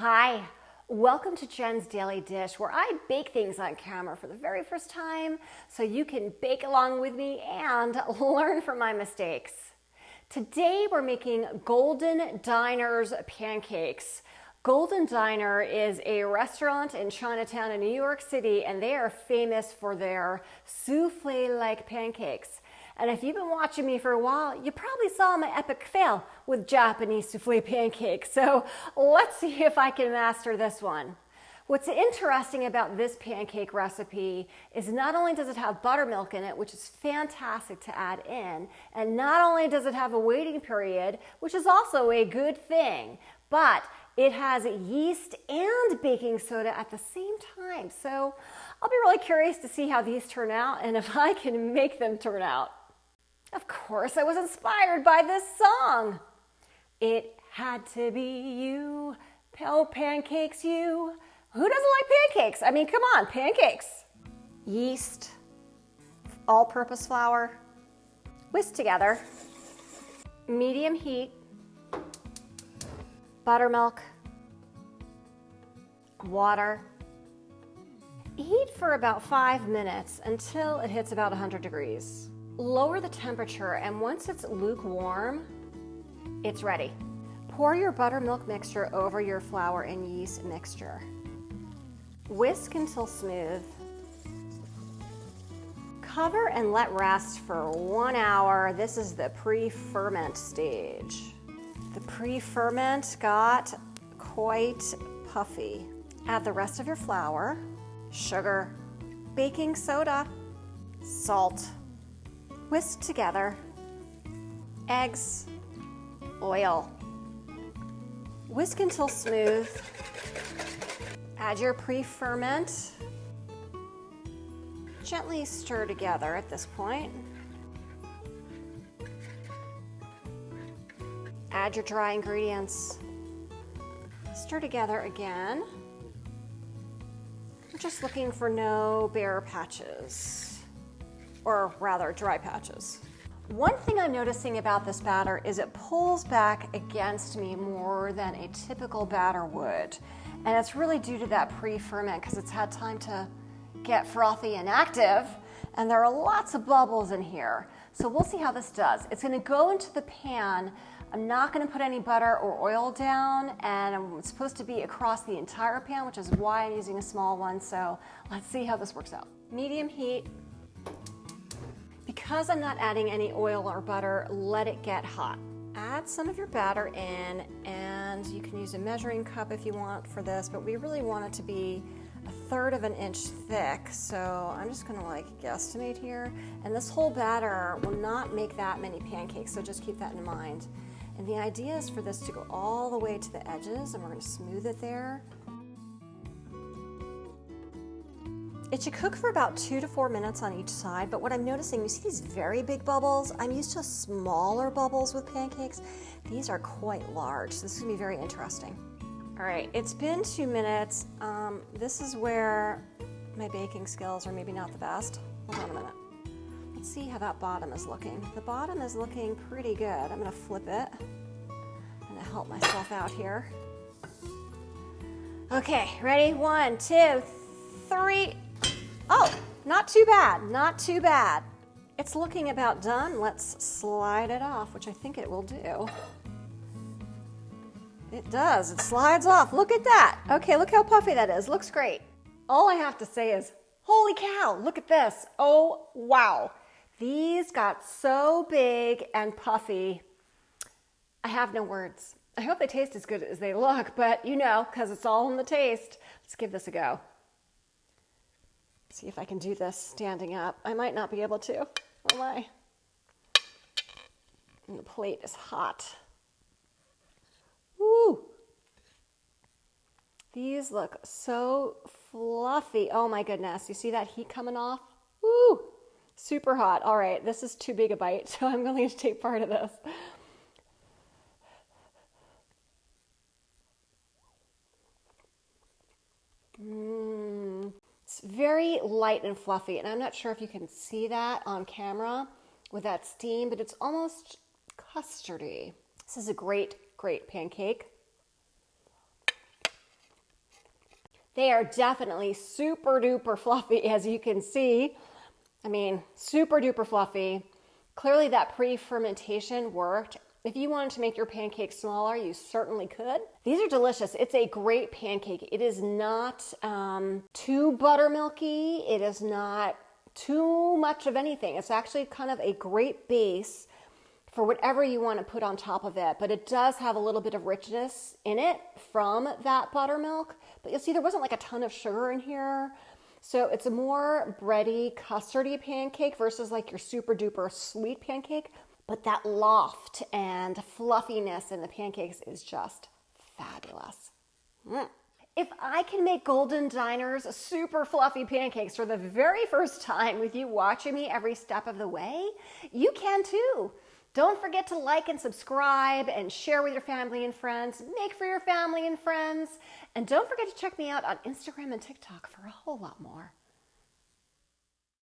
Hi, welcome to Jen's Daily Dish, where I bake things on camera for the very first time so you can bake along with me and learn from my mistakes. Today we're making Golden Diner's pancakes. Golden Diner is a restaurant in Chinatown in New York City, and they are famous for their souffle-like pancakes. And if you've been watching me for a while, you probably saw my epic fail with Japanese souffle pancakes. So let's see if I can master this one. What's interesting about this pancake recipe is not only does it have buttermilk in it, which is fantastic to add in, and not only does it have a waiting period, which is also a good thing, but it has yeast and baking soda at the same time. So I'll be really curious to see how these turn out and if I can make them turn out. Of course, I was inspired by this song. It had to be you, oh pancakes you. Who doesn't like pancakes? I mean, come on, pancakes. Yeast, all-purpose flour, whisk together, medium heat, buttermilk, water. Heat for about 5 minutes until it hits about 100 degrees. Lower the temperature, and once it's lukewarm, it's ready. Pour your buttermilk mixture over your flour and yeast mixture. Whisk until smooth. Cover and let rest for 1 hour. This is the pre-ferment stage. The pre-ferment got quite puffy. Add the rest of your flour, sugar, baking soda, salt. Whisk together, eggs, oil. Whisk until smooth. Add your pre-ferment. Gently stir together at this point. Add your dry ingredients. Stir together again. We're just looking for no bare patches. Or rather, dry patches. One thing I'm noticing about this batter is it pulls back against me more than a typical batter would. And it's really due to that pre-ferment because it's had time to get frothy and active, and there are lots of bubbles in here. So we'll see how this does. It's gonna go into the pan. I'm not gonna put any butter or oil down, and it's supposed to be across the entire pan, which is why I'm using a small one. So let's see how this works out. Medium heat. Because I'm not adding any oil or butter, let it get hot. Add some of your batter in, and you can use a measuring cup if you want for this, but we really want it to be 1/3 of an inch thick. So I'm just gonna guesstimate here. And this whole batter will not make that many pancakes, so just keep that in mind. And the idea is for this to go all the way to the edges, and we're gonna smooth it there. It should cook for about 2 to 4 minutes on each side, but what I'm noticing, you see these very big bubbles? I'm used to smaller bubbles with pancakes. These are quite large, so this is gonna be very interesting. All right, it's been 2 minutes. This is where my baking skills are maybe not the best. Hold on a minute. Let's see how that bottom is looking. The bottom is looking pretty good. I'm gonna flip it. I'm gonna help myself out here. Okay, ready? 1, 2, 3. Oh, not too bad, not too bad. It's looking about done. Let's slide it off, which I think it will do. It does, it slides off. Look at that. Okay, look how puffy that is. Looks great. All I have to say is, holy cow, look at this. Oh, wow. These got so big and puffy. I have no words. I hope they taste as good as they look, but you know, because it's all in the taste. Let's give this a go. See if I can do this standing up. I might not be able to. Oh my. And the plate is hot. Woo! These look so fluffy. Oh my goodness. You see that heat coming off? Woo! Super hot. All right, this is too big a bite, so I'm going to take part of this. It's very light and fluffy, and I'm not sure if you can see that on camera with that steam, but it's almost custardy. This is a great, great pancake. They are definitely super duper fluffy, as you can see. I mean, super duper fluffy. Clearly that pre-fermentation worked. If you wanted to make your pancakes smaller, you certainly could. These are delicious. It's a great pancake. It is not too buttermilky. It is not too much of anything. It's actually kind of a great base for whatever you want to put on top of it. But it does have a little bit of richness in it from that buttermilk. But you'll see there wasn't like a ton of sugar in here. So it's a more bready, custardy pancake versus like your super duper sweet pancake. But that loft and fluffiness in the pancakes is just fabulous. If I can make Golden Diner's super fluffy pancakes for the very first time with you watching me every step of the way, you can too. Don't forget to like and subscribe and share with your family and friends. Make for your family and friends. And don't forget to check me out on Instagram and TikTok for a whole lot more.